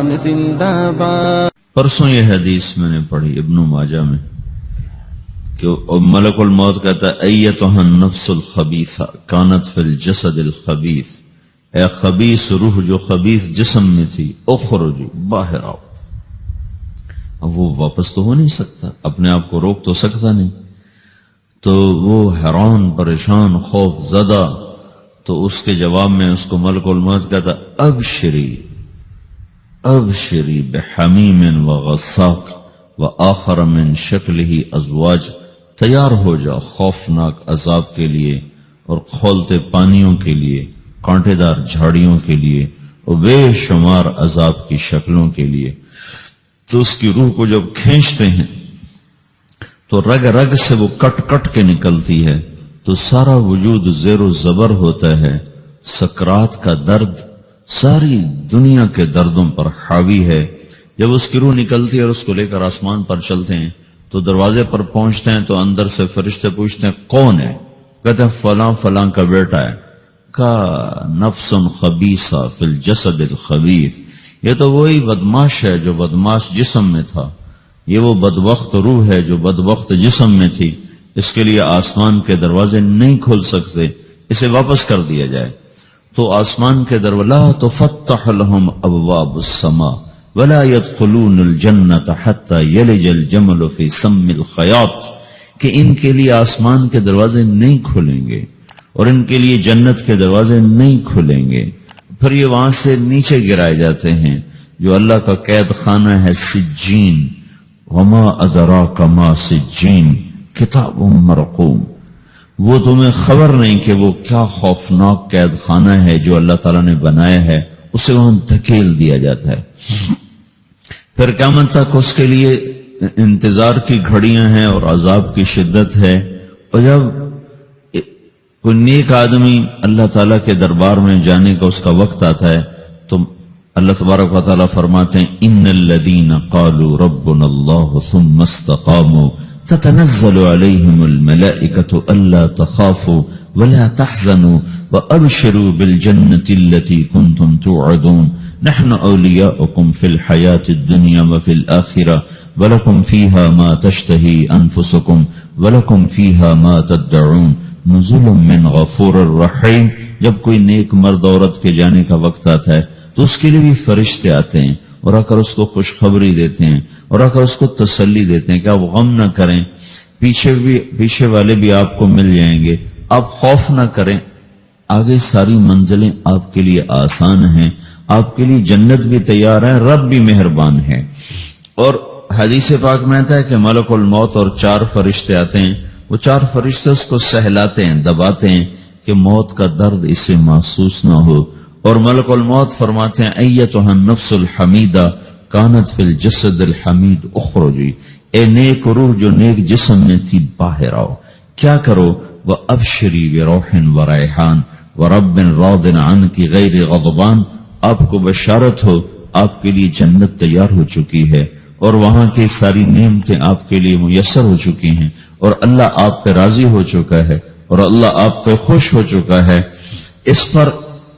اسلام زندہ باد. پرسوں یہ حدیث میں نے پڑھی ابن ماجہ میں کہ ملک الموت کہتا ہے ایتھا النفس الخبیثہ کانت فی الجسد الخبیث، اے خبیث روح جو خبیث جسم میں تھی، اخرجی باہر آؤ. اب وہ واپس تو ہو نہیں سکتا، اپنے آپ کو روک تو سکتا نہیں، تو وہ حیران پریشان خوف زدہ. تو اس کے جواب میں اس کو ملک الموت کہتا ابشری ابشری بحمیم وغساق وآخر من شکلہ ازواج، تیار ہو جا خوفناک عذاب کے لیے اور کھولتے پانیوں کے لیے، کانٹے دار جھاڑیوں کے لیے اور بے شمار عذاب کی شکلوں کے لیے. تو اس کی روح کو جب کھینچتے ہیں تو رگ رگ سے وہ کٹ کٹ کے نکلتی ہے، تو سارا وجود زیر و زبر ہوتا ہے. سکرات کا درد ساری دنیا کے دردوں پر حاوی ہے. جب اس کی روح نکلتی ہے اور اس کو لے کر آسمان پر چلتے ہیں تو دروازے پر پہنچتے ہیں تو اندر سے فرشتے پوچھتے ہیں کون ہے؟ کہتے ہیں فلاں فلاں کا بیٹا ہے. کا نفس خبیثہ فی الجسد الخبیث، یہ تو وہی بدماش ہے جو بدماش جسم میں تھا، یہ وہ بدبخت روح ہے جو بدبخت جسم میں تھی. اس کے لیے آسمان کے دروازے نہیں کھل سکتے، اسے واپس کر دیا جائے. تو آسمان کے دروازے لا تفتح لهم ابواب السماء ولا يدخلون الجنت حتى يلج الجمل في سم الخياط، کہ ان کے لیے آسمان کے دروازے نہیں کھلیں گے اور ان کے لیے جنت کے دروازے نہیں کھلیں گے. پھر یہ وہاں سے نیچے گرائے جاتے ہیں جو اللہ کا قید خانہ ہے سجین. وما ادراک ما سجین کتاب مرقوم، وہ تمہیں خبر نہیں کہ وہ کیا خوفناک قید خانہ ہے جو اللہ تعالیٰ نے بنایا ہے، اسے وہاں دھکیل دیا جاتا ہے. پھر قیامت تک اس کے لیے انتظار کی گھڑیاں ہیں اور عذاب کی شدت ہے. اور جب کوئی نیک آدمی اللہ تعالیٰ کے دربار میں جانے کا اس کا وقت آتا ہے تو اللہ تبارک و تعالیٰ فرماتے ہیں ان الذین قالوا ربنا اللہ ثم استقاموا تتنزل علیہم الملائکۃ الا تخافوا ولا تحزنوا وابشروا بالجنۃ التي کنتم توعدون نحن اولیاؤکم فی الحیاۃ الدنیا وفی الآخرہ ولکم فیہا ما تشتہی انفسکم ولکم فیہا ما تدعون نزل من غفور الرحیم. جب کوئی نیک مرد عورت کے جانے کا وقت آتا ہے تو اس کے لیے بھی فرشتے آتے ہیں اور آ کر اس کو خوشخبری دیتے ہیں اور آ کر اس کو تسلی دیتے ہیں کہ آپ غم نہ کریں، پیچھے والے بھی آپ کو مل جائیں گے، آپ خوف نہ کریں، آگے ساری منزلیں آپ کے لیے آسان ہیں، آپ کے لیے جنت بھی تیار ہے، رب بھی مہربان ہے. اور حدیث پاک میں آتا ہے کہ ملک الموت اور 4 فرشتے آتے ہیں، وہ 4 فرشتے اس کو سہلاتے ہیں، دباتے ہیں کہ موت کا درد اسے محسوس نہ ہو. اور ملک الموت فرماتے ہیں ایتھا النفس الحمیدہ کانت فی الجسد الحمید اخرجی، اے نیک روح جو نیک جسم میں تھی باہر آؤ. کیا کرو؟ وابشری بروح وریحان ورب راض عنک غیر غضبان، آپ کو بشارت ہو آپ کے لیے جنت تیار ہو چکی ہے اور وہاں کی ساری نعمتیں آپ کے لیے میسر ہو چکی ہیں اور اللہ آپ پہ راضی ہو چکا ہے اور اللہ آپ پہ خوش ہو چکا ہے. اس پر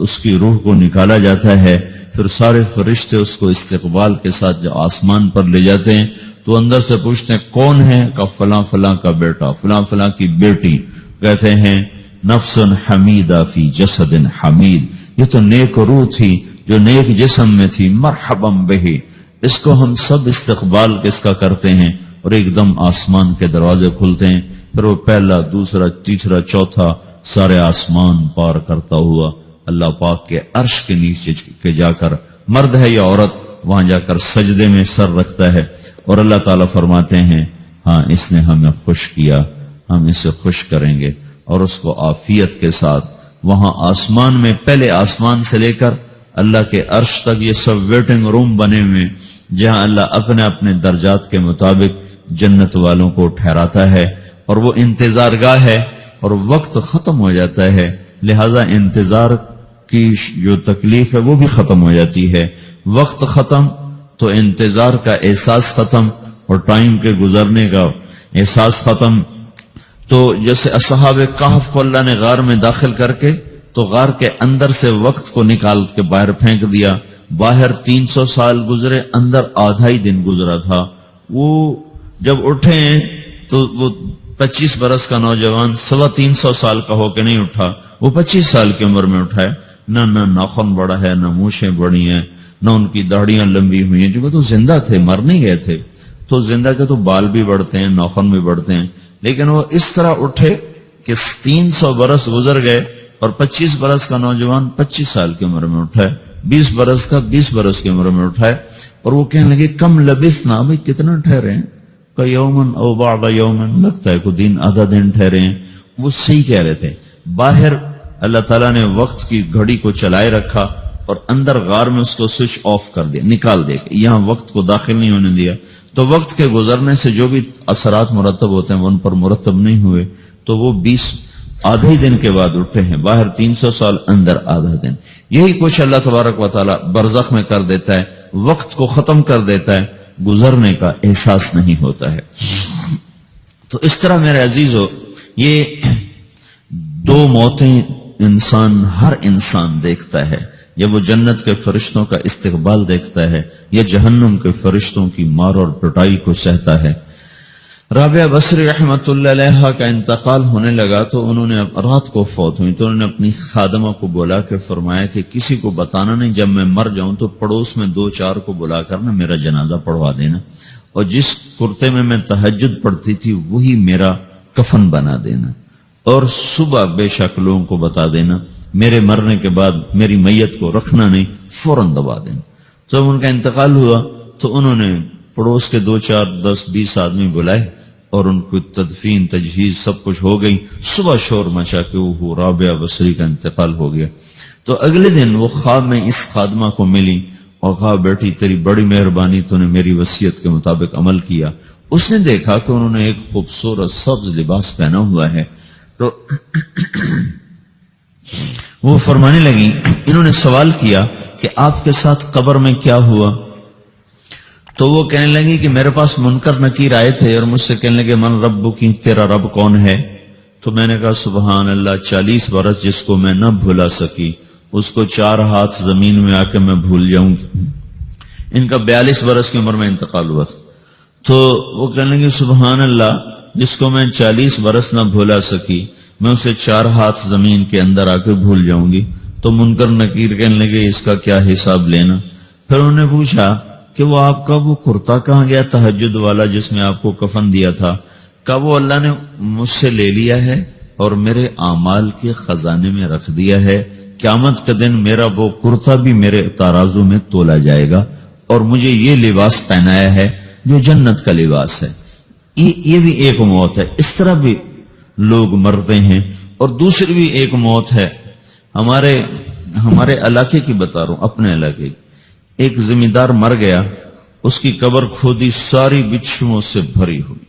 اس کی روح کو نکالا جاتا ہے. پھر سارے فرشتے اس کو استقبال کے ساتھ جو آسمان پر لے جاتے ہیں تو اندر سے پوچھتے ہیں کون ہے؟ کہ فلاں فلاں کا بیٹا، فلاں فلاں کی بیٹی. کہتے ہیں نفس حمیدہ فی جسد حمید، یہ تو نیک روح تھی جو نیک جسم میں تھی، مرحبا بہی. اس کو ہم سب استقبال کس کا کرتے ہیں اور ایک دم آسمان کے دروازے کھلتے ہیں. پھر وہ پہلا، دوسرا، تیسرا، چوتھا سارے آسمان پار کرتا ہوا اللہ پاک کے عرش کے نیچے کے جا کر، مرد ہے یا عورت، وہاں جا کر سجدے میں سر رکھتا ہے اور اللہ تعالیٰ فرماتے ہیں ہاں اس نے ہمیں خوش کیا، ہم اسے خوش کریں گے. اور اس کو عافیت کے ساتھ وہاں آسمان میں، پہلے آسمان سے لے کر اللہ کے عرش تک یہ سب ویٹنگ روم بنے ہوئے جہاں اللہ اپنے اپنے درجات کے مطابق جنت والوں کو ٹھہراتا ہے. اور وہ انتظار گاہ ہے اور وقت ختم ہو جاتا ہے، لہذا انتظار کی جو تکلیف ہے وہ بھی ختم ہو جاتی ہے. وقت ختم تو انتظار کا احساس ختم اور ٹائم کے گزرنے کا احساس ختم. تو جیسے اصحاب کہف کو اللہ نے غار میں داخل کر کے تو غار کے اندر سے وقت کو نکال کے باہر پھینک دیا، باہر 300 سال گزرے، اندر آدھا ہی دن گزرا تھا. وہ جب اٹھے ہیں تو وہ 25 برس کا نوجوان 350 سال کا ہو کے نہیں اٹھا، وہ 25 سال کی عمر میں اٹھا ہے. نہ ناخن بڑا ہے، نہ مونچھیں بڑی ہیں، نہ ان کی داڑیاں لمبی ہوئی ہیں، جو تو زندہ تھے، مر نہیں گئے تھے. تو زندہ کے تو بال بھی بڑھتے ہیں، ناخن بھی بڑھتے ہیں، لیکن وہ اس طرح اٹھے کہ 300 برس گزر گئے اور 25 برس کا نوجوان 25 سال کی عمر میں اٹھا ہے، 20 برس کا 20 برس کی عمر میں اٹھا ہے. اور وہ کہنے لگے کم لبثنا، بھئی کتنا ٹھہرے ہیں؟ کہ یومن او بعض یومن، لگتا ہے کوئی دن آدھا دن ٹھہرے ہیں. وہ صحیح کہہ رہے تھے. باہر اللہ تعالیٰ نے وقت کی گھڑی کو چلائے رکھا اور اندر غار میں اس کو سوئچ آف کر دیا، نکال دیا، یہاں وقت کو داخل نہیں ہونے دیا. تو وقت کے گزرنے سے جو بھی اثرات مرتب ہوتے ہیں وہ ان پر مرتب نہیں ہوئے. تو وہ 20 آدھے ہی دن کے بعد اٹھے ہیں. باہر 300 سال، اندر آدھا دن. یہی کچھ اللہ تبارک و تعالیٰ برزخ میں کر دیتا ہے، وقت کو ختم کر دیتا ہے، گزرنے کا احساس نہیں ہوتا ہے. تو اس طرح میرے عزیزو، یہ دو موتیں ہر انسان دیکھتا ہے. جب وہ جنت کے فرشتوں کا استقبال دیکھتا ہے یا جہنم کے فرشتوں کی مار اور پٹائی کو سہتا ہے. رابعہ بصری رحمت اللہ علیہ کا انتقال ہونے لگا تو انہوں نے رات کو فوت ہوئی تو انہوں نے اپنی خادمہ کو بلا کے فرمایا کہ کسی کو بتانا نہیں، جب میں مر جاؤں تو پڑوس میں 2-4 کو بلا کر نا میرا جنازہ پڑھوا دینا، اور جس کرتے میں تہجد پڑھتی تھی وہی میرا کفن بنا دینا، اور صبح بے شک لوگوں کو بتا دینا میرے مرنے کے بعد میری میت کو رکھنا نہیں، فوراً دبا دینا. تو جب ان کا انتقال ہوا تو انہوں نے پڑوس کے 2-4-10-20 آدمی بلائے اور ان کو تدفین تجہیز سب کچھ ہو گئی. صبح شور مچا کہ وہ رابعہ بصری کا انتقال ہو گیا. تو اگلے دن وہ خواب میں اس خادمہ کو ملی اور کہا بیٹی تیری بڑی مہربانی، تو نے میری وصیت کے مطابق عمل کیا. اس نے دیکھا کہ انہوں نے ایک خوبصورت سبز لباس پہنا ہوا ہے. تو وہ فرمانے لگی، انہوں نے سوال کیا کہ آپ کے ساتھ قبر میں کیا ہوا؟ تو وہ کہنے لگی کہ میرے پاس منکر نکیر آئے تھے اور مجھ سے کہنے لگے من رب کی، تیرا رب کون ہے؟ تو میں نے کہا سبحان اللہ، 40 برس جس کو میں نہ بھولا سکی اس کو 4 ہاتھ زمین میں آ کے میں بھول جاؤں گی. ان کا 42 برس کی عمر میں انتقال ہوا تھا. تو وہ کہنے لگے سبحان اللہ، جس کو میں 40 برس نہ بھولا سکی میں اسے 4 ہاتھ زمین کے اندر آ کے بھول جاؤں گی. تو منکر نکیر کہنے لگے اس کا کیا حساب لینا؟ پھر انہوں نے پوچھا کہ وہ آپ کا وہ کرتا کہاں گیا تہجد والا جس میں آپ کو کفن دیا تھا؟ کہ وہ اللہ نے مجھ سے لے لیا ہے اور میرے اعمال کے خزانے میں رکھ دیا ہے. قیامت کے دن میرا وہ کرتا بھی میرے ترازو میں تولا جائے گا اور مجھے یہ لباس پہنایا ہے جو جنت کا لباس ہے. یہ بھی ایک موت ہے. اس طرح بھی لوگ مرتے ہیں. اور دوسری بھی ایک موت ہے. ہمارے علاقے کی بتا رہا ہوں، اپنے علاقے کی. ایک زمیندار مر گیا، اس کی قبر کھودی، ساری بچھوؤں سے بھری ہوئی،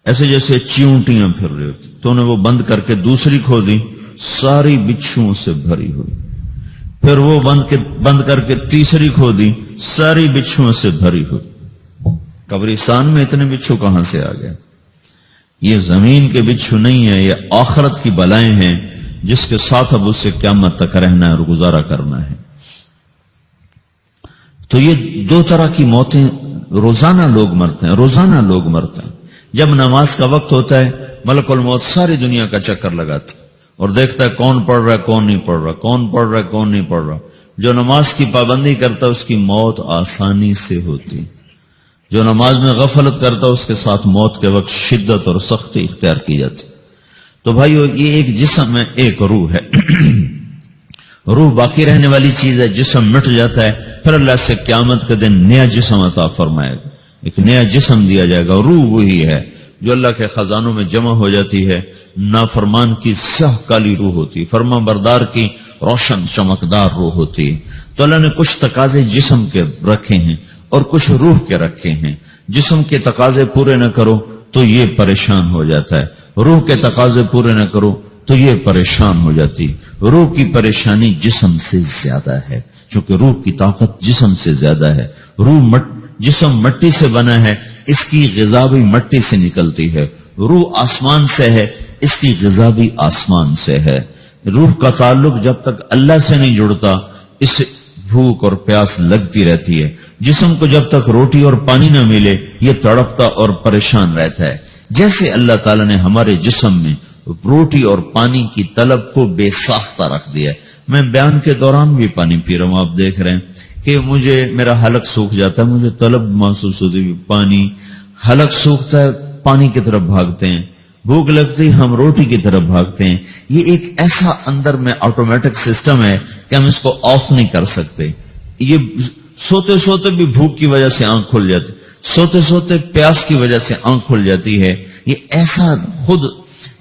ایسے جیسے چیونٹیاں پھر رہی ہوتی. تو انہیں وہ بند کر کے دوسری کھودی، ساری بچھوؤں سے بھری ہوئی. پھر وہ بند کر کے تیسری کھودی، ساری بچھوؤں سے بھری ہوئی. قبرستان میں اتنے بچھو کہاں سے آ گئے؟ یہ زمین کے بچھو نہیں ہے، یہ آخرت کی بلائیں ہیں جس کے ساتھ اب اس سے قیامت تک رہنا ہے اور گزارا کرنا ہے. تو یہ 2 طرح کی موتیں روزانہ لوگ مرتے ہیں، روزانہ لوگ مرتے ہیں. جب نماز کا وقت ہوتا ہے ملک الموت ساری دنیا کا چکر لگاتا اور دیکھتا ہے کون پڑھ رہا ہے کون نہیں پڑھ رہا، کون پڑھ رہا ہے کون نہیں پڑھ رہا. جو نماز کی پابندی کرتا ہے اس کی موت آسانی سے ہوتی، جو نماز میں غفلت کرتا ہے اس کے ساتھ موت کے وقت شدت اور سختی اختیار کی جاتی. تو بھائیو، یہ ایک جسم ہے، ایک روح ہے. روح باقی رہنے والی چیز ہے، جسم مٹ جاتا ہے، پھر اللہ سے قیامت کے دن نیا جسم عطا فرمائے گا، ایک نیا جسم دیا جائے گا. روح وہی ہے جو اللہ کے خزانوں میں جمع ہو جاتی ہے. نافرمان کی سیاہ کالی روح ہوتی، فرما بردار کی روشن چمکدار روح ہوتی. تو اللہ نے کچھ تقاضے جسم کے رکھے ہیں اور کچھ روح کے رکھے ہیں. جسم کے تقاضے پورے نہ کرو تو یہ پریشان ہو جاتا ہے، روح کے تقاضے پورے نہ کرو تو یہ پریشان ہو جاتی. روح کی پریشانی جسم سے زیادہ ہے چونکہ روح کی طاقت جسم سے زیادہ ہے. جسم مٹی سے بنا ہے، اس کی غذا بھی مٹی سے نکلتی ہے. روح آسمان سے ہے، اس کی غذا بھی آسمان سے ہے. روح کا تعلق جب تک اللہ سے نہیں جڑتا اس بھوک اور پیاس لگتی رہتی ہے. جسم کو جب تک روٹی اور پانی نہ ملے یہ تڑپتا اور پریشان رہتا ہے. جیسے اللہ تعالیٰ نے ہمارے جسم میں روٹی اور پانی کی طلب کو بے ساختہ رکھ دیا ہے. میں بیان کے دوران بھی پانی پی رہا ہوں, آپ دیکھ رہے ہیں کہ مجھے میرا حلق سوکھ جاتا ہے, مجھے طلب محسوس ہوتی ہے پانی, حلق سوکھتا ہے پانی کی طرف بھاگتے ہیں, بھوک لگتی ہم روٹی کی طرف بھاگتے ہیں. یہ ایک ایسا اندر میں آٹومیٹک سسٹم ہے کہ ہم اس کو آف نہیں کر سکتے. یہ سوتے سوتے بھی بھوک کی وجہ سے آنکھ کھل جاتی, سوتے سوتے پیاس کی وجہ سے آنکھ کھل جاتی ہے. یہ ایسا خود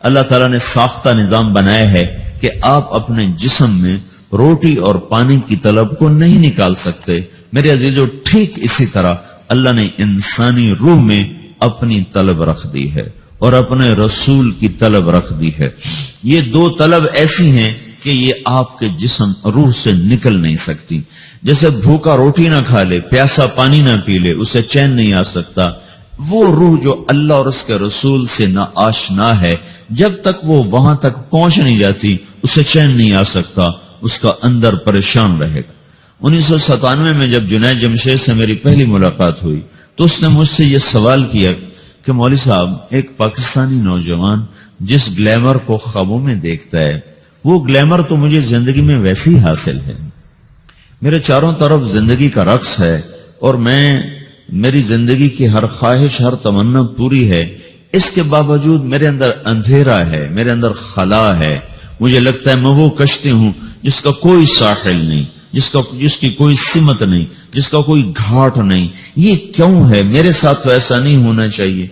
اللہ تعالیٰ نے ساختہ نظام بنایا ہے کہ آپ اپنے جسم میں روٹی اور پانی کی طلب کو نہیں نکال سکتے. میرے عزیزو, ٹھیک اسی طرح اللہ نے انسانی روح میں اپنی طلب رکھ دی ہے اور اپنے رسول کی طلب رکھ دی ہے. یہ دو طلب ایسی ہیں کہ یہ آپ کے جسم روح سے نکل نہیں سکتی. جیسے بھوکا روٹی نہ کھا لے, پیاسا پانی نہ پی لے, اسے چین نہیں آ سکتا. وہ روح جو اللہ اور اس کے رسول سے نہ آشنا ہے, جب تک وہ وہاں تک پہنچ نہیں جاتی اسے چین نہیں آ سکتا, اس کا اندر پریشان رہے گا. 1997 میں جب جنید جمشید سے میری پہلی ملاقات ہوئی تو اس نے مجھ سے یہ سوال کیا کہ مولوی صاحب, ایک پاکستانی نوجوان جس گلیمر کو خوابوں میں دیکھتا ہے وہ گلیمر تو مجھے زندگی میں ویسے ہی حاصل ہے, میرے چاروں طرف زندگی کا رقص ہے اور میری زندگی کی ہر خواہش, ہر تمنا پوری ہے, اس کے باوجود میرے اندر اندھیرا ہے, میرے اندر خلا ہے. مجھے لگتا ہے میں وہ کشتی ہوں جس کا کوئی ساحل نہیں, جس کی کوئی سمت نہیں, جس کا کوئی گھاٹ نہیں. یہ کیوں ہے؟ میرے ساتھ تو ایسا نہیں ہونا چاہیے.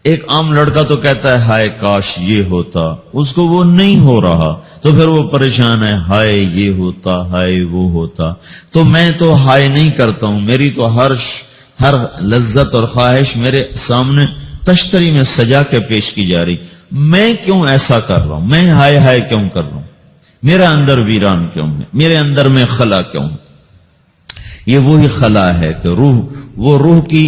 ایک عام لڑکا تو کہتا ہے ہائے کاش یہ ہوتا, اس کو وہ نہیں ہو رہا تو پھر وہ پریشان ہے, ہائے یہ ہوتا, ہائے وہ ہوتا. تو میں تو ہائے نہیں کرتا ہوں, میری تو ہر لذت اور خواہش میرے سامنے تشتری میں سجا کے پیش کی جا رہی. میں کیوں ایسا کر رہا ہوں؟ میں ہائے ہائے کیوں کر رہا ہوں؟ میرا اندر ویران کیوں ہے؟ میرے اندر میں خلا کیوں ہے؟ یہ وہی خلا ہے کہ وہ روح کی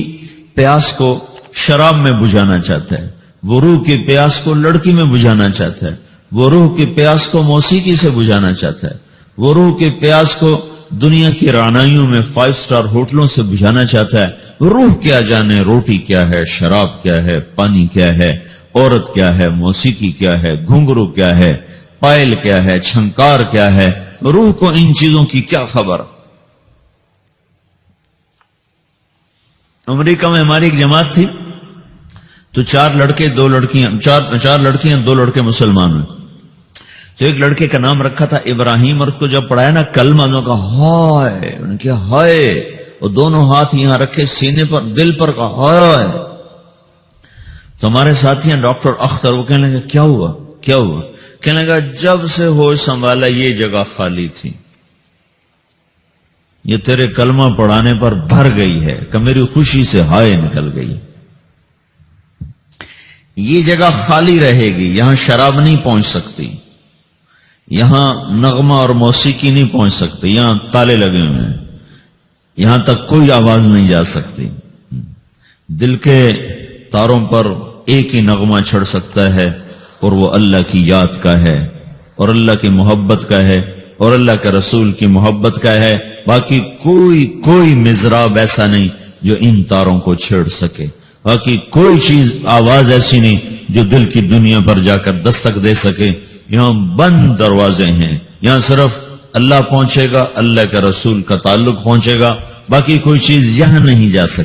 پیاس کو شراب میں بجھانا چاہتا ہے, وہ روح کی پیاس کو لڑکی میں بجھانا چاہتا ہے, وہ روح کی پیاس کو موسیقی سے بجھانا چاہتا ہے, وہ روح کی پیاس کو دنیا کی رعنائیوں میں 5 اسٹار ہوٹلوں سے بجھانا چاہتا ہے. روح کیا جانے روٹی کیا ہے, شراب کیا ہے, پانی کیا ہے, عورت کیا ہے, موسیقی کیا ہے, گھنگرو کیا ہے, پائل کیا ہے, چھنکار کیا ہے. روح کو ان چیزوں کی کیا خبر؟ امریکہ میں ہماری ایک جماعت تھی تو 4 لڑکے 2 لڑکیاں, 4 لڑکیاں 2 لڑکے مسلمان ہوئے. تو ایک لڑکے کا نام رکھا تھا ابراہیم, اور اس کو جب پڑھایا نا کلمہ, انہوں نے کہا ہائے, انہوں نے کہا ہائے, اور دونوں ہاتھ یہاں رکھے سینے پر, دل پر, کہا ہائے. تو ہمارے ساتھی ہیں ڈاکٹر اختر, وہ کہنے لگا کیا ہوا کیا ہوا؟ کہنے لگا جب سے ہوش سنبھالا یہ جگہ خالی تھی, یہ تیرے کلمہ پڑھانے پر بھر گئی ہے کہ میری خوشی سے ہائے نکل گئی. یہ جگہ خالی رہے گی, یہاں شراب نہیں پہنچ سکتی, یہاں نغمہ اور موسیقی نہیں پہنچ سکتی, یہاں تالے لگے ہوئے ہیں, یہاں تک کوئی آواز نہیں جا سکتی. دل کے تاروں پر ایک ہی نغمہ چڑھ سکتا ہے اور وہ اللہ کی یاد کا ہے, اور اللہ کی محبت کا ہے, اور اللہ کے رسول کی محبت کا ہے. باقی کوئی مزراب ایسا نہیں جو ان تاروں کو چھیڑ سکے, باقی کوئی چیز آواز ایسی نہیں جو دل کی دنیا پر جا کر دستک دے سکے. یہاں بند دروازے ہیں, یہاں صرف اللہ پہنچے گا, اللہ کے رسول کا تعلق پہنچے گا, باقی کوئی چیز یہاں نہیں جا سکتی.